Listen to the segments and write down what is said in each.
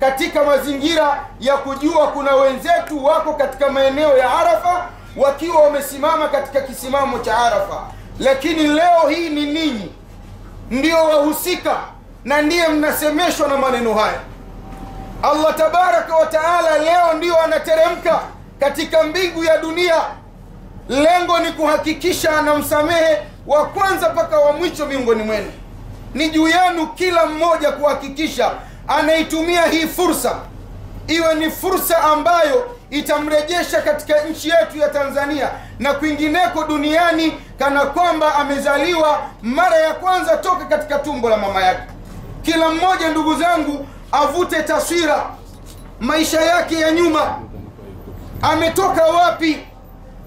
katika mazingira ya kujua kuna wenzetu wako katika maeneo ya Arafa wakiwa wamesimama katika kisimamo cha Arafa. Lakini leo hii ni ninyi ndio wahusika na ndiye mnasemeshwa na maneno haya. Allah tabaraka wa taala leo ndio anateremka katika mbingu ya dunia. Lengo ni kuhakikisha anamsamehe wa kwanza mpaka wa mwisho miongoni mwenu. Ni juu yenu kila mmoja kuhakikisha anaitumia hii fursa, iwe ni fursa ambayo itamrejesha katika nchi yetu ya Tanzania na kwingineko duniani kana kwamba amezaliwa mara ya kwanza toka katika tumbo la mama yake. Kila mmoja ndugu zangu avute taswira maisha yake ya nyuma, ametoka wapi,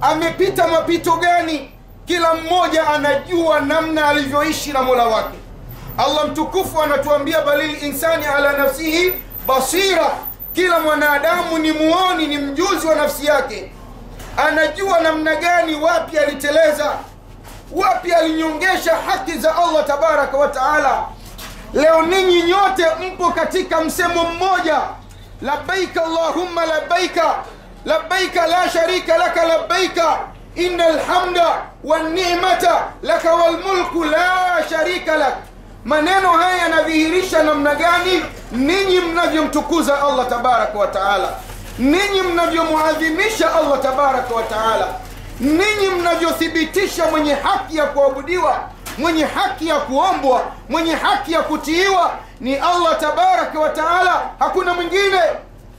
amepita mapito gani. Kila mmoja anajua namna alivyoishi na Mola wake. Allah mtukufu anatuambia balil insani ala nafsihi basira. Kila mwanadamu ni muoni, ni mjuzi wa nafsi yake. Anajua namna gani, wapi aliteleza, wapi alinyongesha haki za Allah tabaraka wa taala. Leo ninyi nyote mpo katika msemo mmoja, labbaika Allahumma labbaika, labbaika la sharika laka labbaika, innal hamda wan ni'mata laka wal mulku la sharika lak. Maneno haya yanadhihirisha namna gani ninyi mnavyomtukuza Allah tabaraka wa taala, ninyi mnavyomuadhimisha Allah tabaraka wa taala, ninyi mnavyothibitisha mwenye haki ya kuabudiwa, mwenye haki ya kuombwa, mwenye haki ya kutiiwa ni Allah tabaraka wa taala, hakuna mwingine.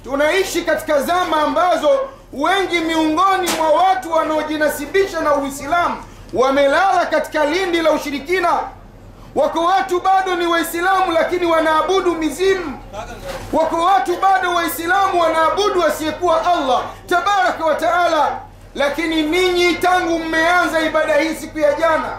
Tunaishi katika zama ambazo wengi miongoni mwa watu wanaojinasibisha na Uislamu wamelala katika lindi la ushirikina. Wako watu bado ni Waislamu lakini wanaabudu mizimu. Wako watu bado Waislamu wanaabudu asiyekuwa Allah tabaraka wa taala. Lakini ninyi tangu mmeanza ibada hii siku ya jana,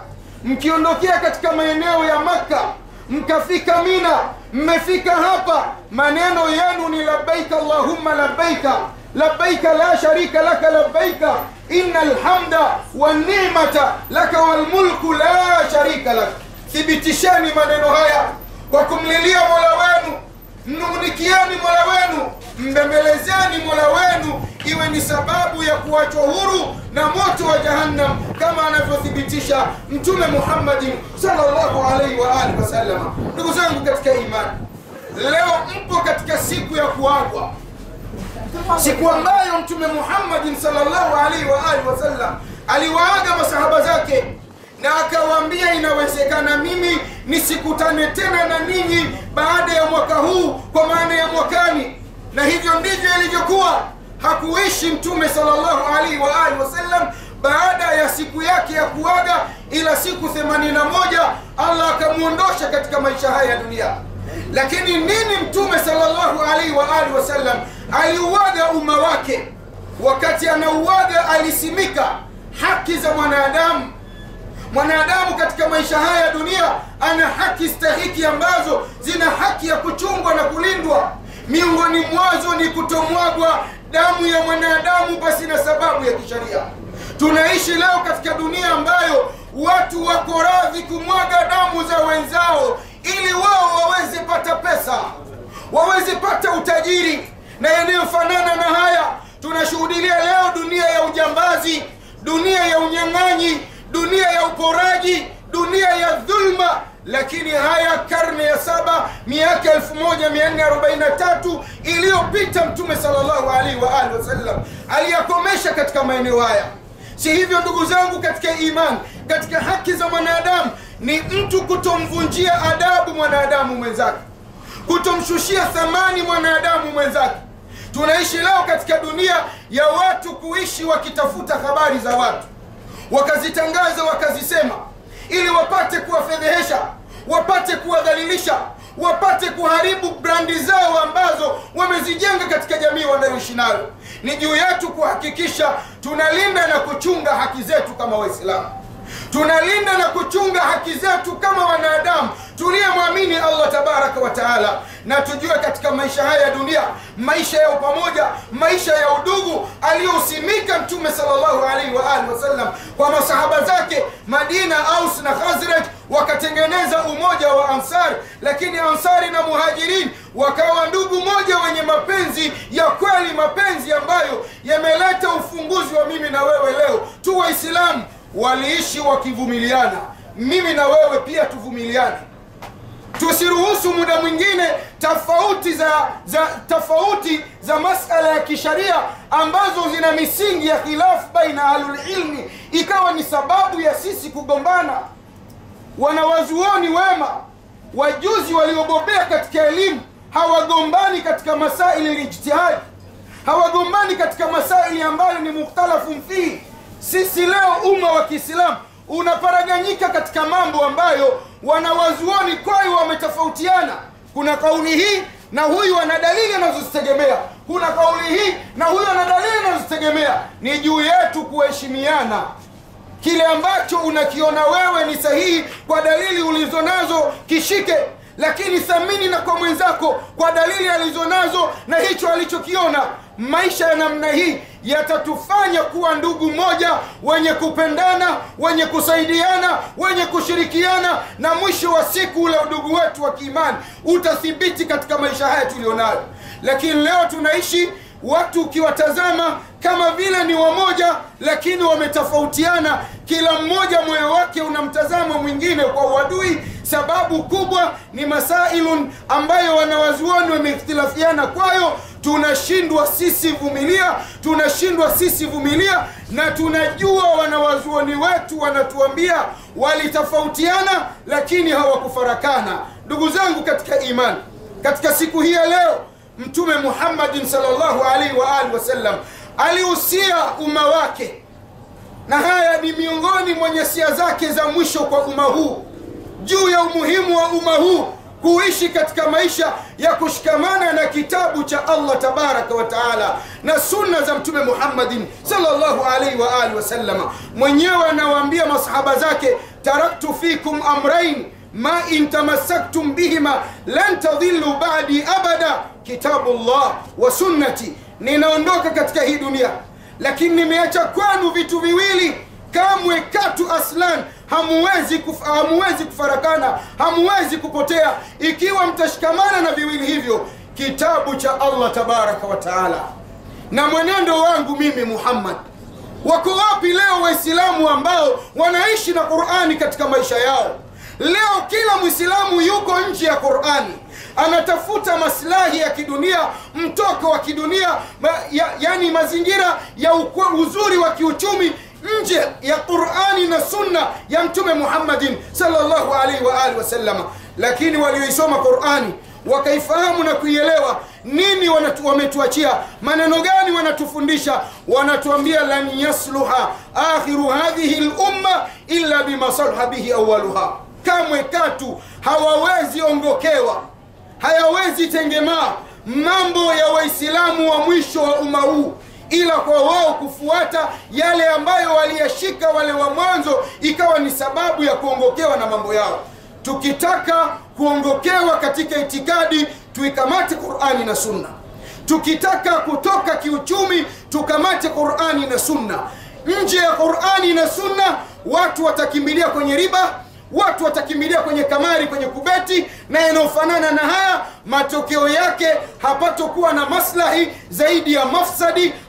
mkiondokea katika maeneo ya Makka, mkafika Mina, mmefika hapa, maneno yenu ni labbaika Allahumma labbaika, labbaika la sharika laka labbaika, innal hamda wan ni'mata laka wal mulku la sharika lak. Thibitisheni maneno haya kwa kumlilia Mola wenu, mnungunikieni Mola wenu, mbembelezeni Mola wenu, iwe ni sababu ya kuachwa huru na moto wa Jahannam kama anavyothibitisha Mtume Muhammad sallallahu alaihi wa alihi wasallam. Ndugu zangu katika imani, leo mpo katika siku ya kuagwa, siku ambayo Mtume Muhammad sallallahu alaihi wa alihi wasallam aliwaaga masahaba zake na akawaambia, inawezekana mimi nisikutane tena na ninyi baada ya mwaka huu, kwa maana ya mwakani. Na hivyo ndivyo ilivyokuwa. Hakuishi Mtume sallallahu alaihi wa alihi wasallam baada ya siku yake ya kuaga ila siku 81 Allah akamuondosha katika maisha haya ya dunia. Lakini nini Mtume sallallahu alaihi wa alihi wasallam aliuaga umma wake? Wakati anauaga alisimika haki za mwanadamu. Mwanadamu katika maisha haya ya dunia ana haki stahiki ambazo zina haki ya kuchungwa na kulindwa. Miongoni mwazo ni kutomwagwa damu ya mwanadamu basi na sababu ya kisheria. Tunaishi leo katika dunia ambayo watu wako radhi kumwaga damu za wenzao ili wao waweze pata pesa, waweze pata utajiri na yanayofanana na haya. Tunashuhudia leo dunia ya ujambazi, dunia ya unyang'anyi, dunia ya uporaji, dunia ya dhulma. Lakini haya karne ya 7 miaka 1443 iliyopita Mtume sallallahu alaihi wa alihi wasallam aliyakomesha katika maeneo haya. Si hivyo ndugu zangu katika imani, katika haki za mwanadamu ni mtu kutomvunjia adabu mwanadamu mwenzake, kutomshushia thamani mwanadamu mwenzake. Tunaishi leo katika dunia ya watu kuishi wakitafuta habari za watu, wakazitangaza wakazisema ili wapate kuwafedhehesha, wapate kuwadhalilisha, wapate kuharibu brandi zao ambazo wamezijenga katika jamii wanayoishi nayo. Ni juu yetu kuhakikisha tunalinda na kuchunga haki zetu kama Waislamu, tunalinda na kuchunga haki zetu kama wanadamu tuliyemwamini Allah tabaraka wa taala. Na tujue katika maisha haya ya dunia, maisha ya pamoja, maisha ya udugu aliyosimika Mtume sallallahu alaihi wa alihi wasallam kwa masahaba zake Madina, Aus na Khazraj, wakatengeneza umoja wa Ansar. Lakini Ansari na Muhajirin wakawa ndugu moja wenye mapenzi ya kweli, mapenzi ambayo yameleta ufunguzi wa mimi na wewe leo tu Waislamu. Waliishi wakivumiliana, mimi na wewe pia tuvumiliane. Tusiruhusu muda mwingine tofauti za masala ya kisharia ambazo zina misingi ya khilaf baina ahlul ilmi ikawa ni sababu ya sisi kugombana. Wanawazuoni wema wajuzi waliobobea katika elimu hawagombani katika masaili al-ijtihad, hawagombani katika masaili ambayo ni mukhtalafu fihi. Sisi leo umma wa Kiislamu unaparaganyika katika mambo ambayo wanawazuoni kwao wametofautiana. Kuna kauli hii na huyu ana dalili anazozitegemea, kuna kauli hii na huyu ana dalili anazozitegemea. Ni juu yetu kuheshimiana. Kile ambacho unakiona wewe ni sahihi kwa dalili ulizonazo kishike, lakini thamini na kwa mwenzako kwa dalili alizonazo na hicho alichokiona. Maisha ya namna hii yatatufanya kuwa ndugu moja, wenye kupendana, wenye kusaidiana, wenye kushirikiana, na mwisho wa siku ule udugu wetu wa kiimani utathibiti katika maisha haya tulionayo. Lakini leo tunaishi watu ukiwatazama kama vile ni wamoja, lakini wametofautiana. Kila mmoja moyo wake unamtazama mwingine kwa uadui. Sababu kubwa ni masailun ambayo wanawazuoni wameikhtilafiana kwayo. Tunashindwa sisi vumilia, na tunajua wanawazuoni wetu wanatuambia walitofautiana lakini hawakufarakana. Ndugu zangu katika imani, katika siku hii ya leo Mtume Muhammad sallallahu alaihi wa alihi wasallam alihusia umma wake, na haya ni miongoni mwa nyasia zake za mwisho kwa umma huu, juu ya umuhimu wa umma huu kuishi katika maisha ya kushikamana na kitabu cha Allah tabaraka wa taala na sunna za Mtume Muhammad sallallahu alaihi wa alihi wasallam. Mwenyewe anawaambia masahaba zake, taraktu fikum amrain ma in tamassaktum bihima lan tadhillu ba'di abada, kitabullah wa sunnati. Ninaondoka katika hii dunia, lakini nimeacha kwenu vitu viwili kamwe katu aslan hamuwezi kufarakana, hamuwezi kupotea ikiwa mtashikamana na viwili hivyo, kitabu cha Allah tabaraka wa taala na mwenendo wangu mimi Muhammad. Wako wapi leo Waislamu ambao wanaishi na Qur'ani katika maisha yao? Leo kila Muislamu yuko nje ya Qur'ani, anatafuta maslahi ya kidunia, mtoko wa kidunia, yani mazingira ya uzuri wa kiuchumi nje ya Qur'ani na sunna ya Mtume Muhammadin sallallahu alaihi wa alihi wasallam. Lakini walioisoma Qur'ani wakaifahamu na kuielewa nini wametuachia, maneno gani wanatufundisha, wanatuambia lan yasluha akhiru hadhihi al-umma illa bima salaha bihi awwaluha. Kamwe katu hawawezi ongokewa, hayawezi tengemaa mambo ya Waislamu wa mwisho wa umma huu ila kwa wao kufuata yale ambayo waliyashika wale wa mwanzo, ikawa ni sababu ya kuongokewa na mambo yao. Tukitaka kuongokewa katika itikadi, tuikamate Qur'ani na Sunna. Tukitaka kutoka kiuchumi, tukamate Qur'ani na Sunna. Nje ya Qur'ani na Sunna, watu watakimbilia kwenye riba, watu watakimbilia kwenye kamari, kwenye kubeti na yanayofanana na haya. Matokeo yake hapatokuwa na maslahi zaidi ya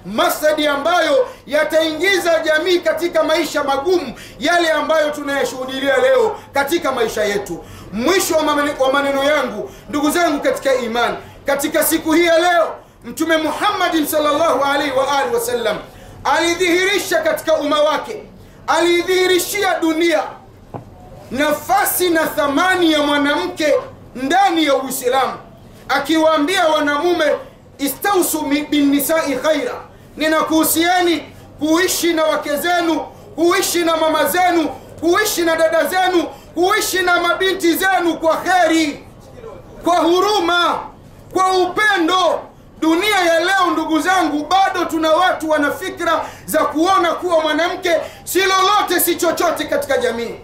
mafsadi ambayo yataingiza jamii katika maisha magumu, yale ambayo tunayashuhudia leo katika maisha yetu. Mwisho wa maneno yangu, ndugu zangu katika imani, katika siku hii ya leo Mtume Muhammad sallallahu alaihi wa alihi wasallam alidhihirisha katika umma wake, alidhihirishia dunia nafasi na thamani ya mwanamke ndani ya Uislamu, akiwaambia wanamume, istausu bin nisa'i khaira, ninakuhusieni kuishi na wake zenu, kuishi na mama zenu, kuishi na dada zenu, kuishi na mabinti zenu kwa kheri, kwa huruma, kwa upendo. Dunia ya leo ndugu zangu, bado tuna watu wana fikra za kuona kuwa mwanamke si lolote si chochote katika jamii.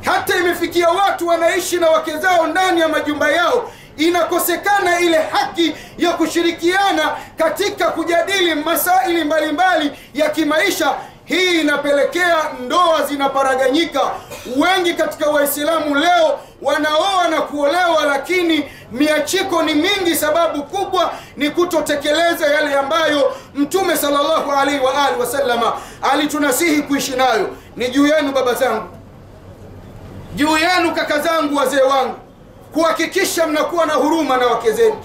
Hata imefikia watu wanaishi na wake zao ndani ya majumba yao, inakosekana ile haki ya kushirikiana katika kujadili masaili mbalimbali ya kimaisha. Hii inapelekea ndoa zinaparaganyika. Wengi katika Waislamu leo wanaoa na kuolewa, lakini miachiko ni mingi. Sababu kubwa ni kutotekeleza yale ambayo Mtume sallallahu alaihi wa alihi wasallama alitunasihi kuishi nayo. Ni juu yenu baba zangu, juu yenu kaka zangu, wazee wangu, kuhakikisha mnakuwa na huruma na wake zenu,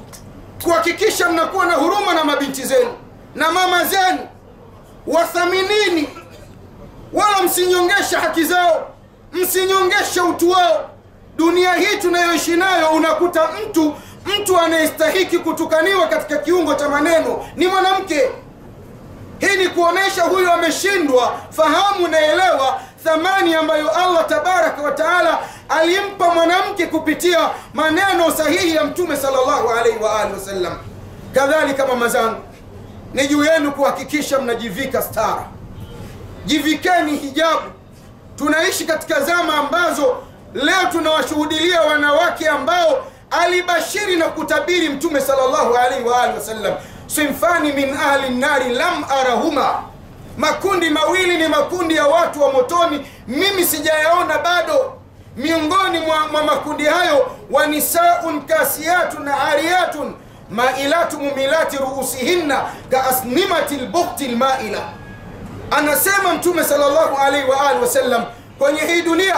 kuhakikisha mnakuwa na huruma na mabinti zenu na mama zenu. Wathaminini, wala msinyongesha haki zao, msinyongesha utu wao. Dunia hii tunayoishi nayo, unakuta mtu anayestahiki kutukaniwa katika kiungo cha maneno ni mwanamke. Hii ni kuonesha huyo ameshindwa. Fahamu na elewa thamani ambayo Allah tabaraka wa taala alimpa mwanamke kupitia maneno sahihi ya Mtume sallallahu alaihi wa alihi wasallam. Kadhalika mama zangu, ni juu yenu kuhakikisha mnajivika stara. Jivikeni hijabu. Tunaishi katika zama ambazo leo tunawashuhudilia wanawake ambao alibashiri na kutabiri Mtume sallallahu alaihi wa alihi wasallam, sinfani min ahli nari lam arahuma, makundi mawili ni makundi ya watu wa motoni, mimi sijayaona bado. Miongoni mwa makundi hayo, wanisaun kasiyatun ariyatun mailatu mumilati ruusihinna kaasnimati lbukhti lmaila. Anasema Mtume sallallahu alaihi wa alihi wasallam, kwenye hii dunia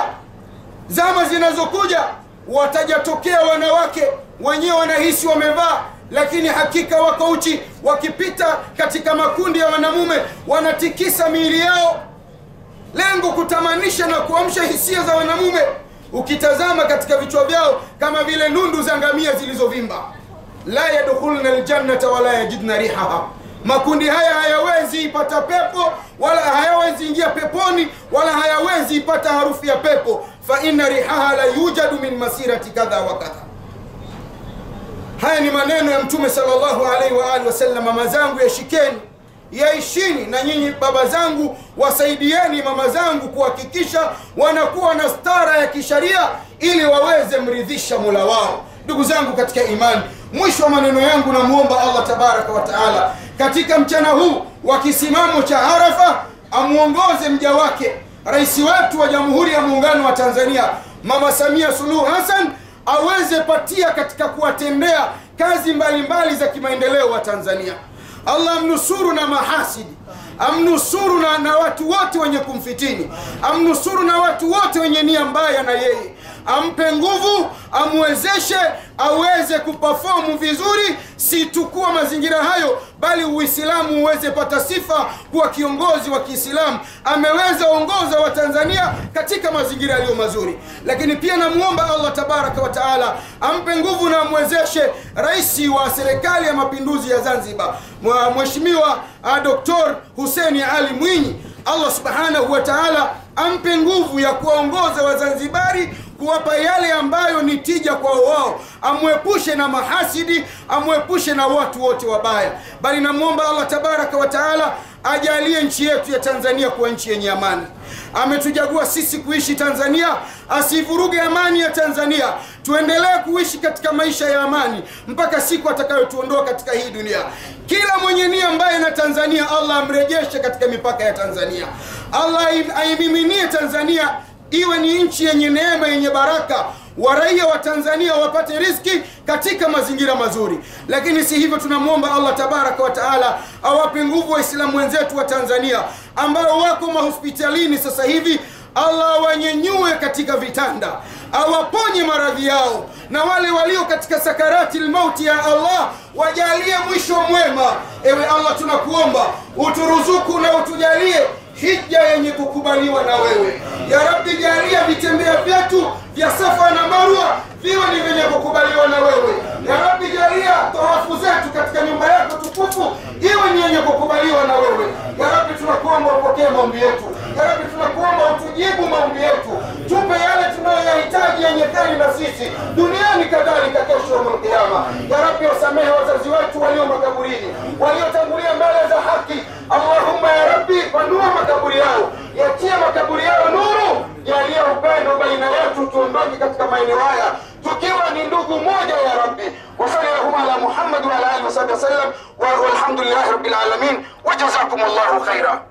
zama zinazokuja watajatokea wanawake wenyewe wanahisi wamevaa, lakini hakika wako uchi. Wakipita katika makundi ya wanamume wanatikisa miili yao, lengo kutamanisha na kuamsha hisia za wanamume. Ukitazama katika vichwa vyao kama vile nundu za ngamia zilizovimba. La yadkhuluna aljannata wala yajidna rihaha. Makundi haya hayawezi ipata pepo, wala hayawezi ingia peponi, wala hayawezi ipata harufu ya pepo. Fa inna rihaha la yujadu min masirati kadha wa kadha. Haya ni maneno ya Mtume sallallahu alaihi wa alihi wasallam. Mama zangu, yashikeni, yaishini. Na nyinyi baba zangu, wasaidieni mama zangu kuhakikisha wanakuwa na stara ya kisharia ili waweze mridhisha Mola wao. Ndugu zangu katika imani, mwisho wa maneno yangu, namuomba Allah tabaraka wa taala katika mchana huu wa kisimamo cha Arafa amuongoze mja wake Rais wetu wa Jamhuri ya Muungano wa Tanzania Mama Samia Suluhu Hassan, aweze patia katika kuwatendea kazi mbalimbali za kimaendeleo wa Tanzania. Allah amnusuru na mahasidi, amnusuru na watu wote wenye kumfitini, amnusuru na watu wote wenye nia mbaya na yeye. Ampe nguvu, amwezeshe aweze kuperform vizuri, si tukua mazingira hayo, bali Uislamu uweze pata sifa kuwa kiongozi wa Kiislamu. Ameweza ongoza wa Tanzania katika mazingira yaliyo mazuri. Lakini pia namuomba Allah tabaraka wa taala ampe nguvu na amwezeshe Rais wa Serikali ya Mapinduzi ya Zanzibar, Mheshimiwa Dr. Hussein Ali Mwinyi. Allah subhanahu wa taala ampe nguvu ya kuongoza Wazanzibari, kuwapa yale ambayo ni tija kwa wao, amwepushe na mahasidi, amwepushe na watu wote wabaya. Bali namuomba Allah tabaraka wa taala ajalie nchi yetu ya Tanzania kuwa nchi yenye amani. Ametujagua sisi kuishi Tanzania, asivuruge amani ya Tanzania. Tuendelee kuishi katika maisha ya amani mpaka siku atakayotuondoa katika hii dunia. Kila mwenye nia mbaya na Tanzania, Allah amrejeshe katika mipaka ya Tanzania. Allah aimiminie Tanzania iwe ni nchi yenye neema, yenye baraka, wa raia wa Tanzania wapate riziki katika mazingira mazuri. Lakini si hivyo, tunamuomba Allah tabaraka wa taala awape nguvu Waislamu wenzetu wa Tanzania ambao wako mahospitalini sasa hivi. Allah wanyenyue katika vitanda, awaponye maradhi yao, na wale walio katika sakarati al-mauti, ya Allah wajalie mwisho mwema. Ewe Allah, tunakuomba uturuzuku na utujalie hija yenye kukubaliwa na wewe. Ya Rabbi, jalia vitembea vyetu vya Safa na Marwa viwe ni vyenye kukubaliwa na wewe. Ya Rabbi, jalia tawafu zetu katika nyumba yako tukufu iwe ni yenye kukubaliwa na wewe. Ya Rabbi, tunakuomba upokee maombi yetu. Ya Rabbi, tunakuomba utujibu maombi yetu. Tupe yale tunayoyahitaji yenye kheri na sisi duniani kadhalika kesho ya Kiyama. Ya Rabbi, wasamehe wazazi wetu walio makaburini, waliotangulia mbele za haki. Allahumma ya Rabbi, panua makaburi yao, yatia makaburi yao nuru, jalia upendo baina yetu, tuondoke katika maeneo haya tukiwa ni ndugu moja ya Rabbi. Wa sallallahu ala Muhammad wa ala alihi wasallam, walhamdulillahi rabbil alamin, wa jazakumullahu khaira.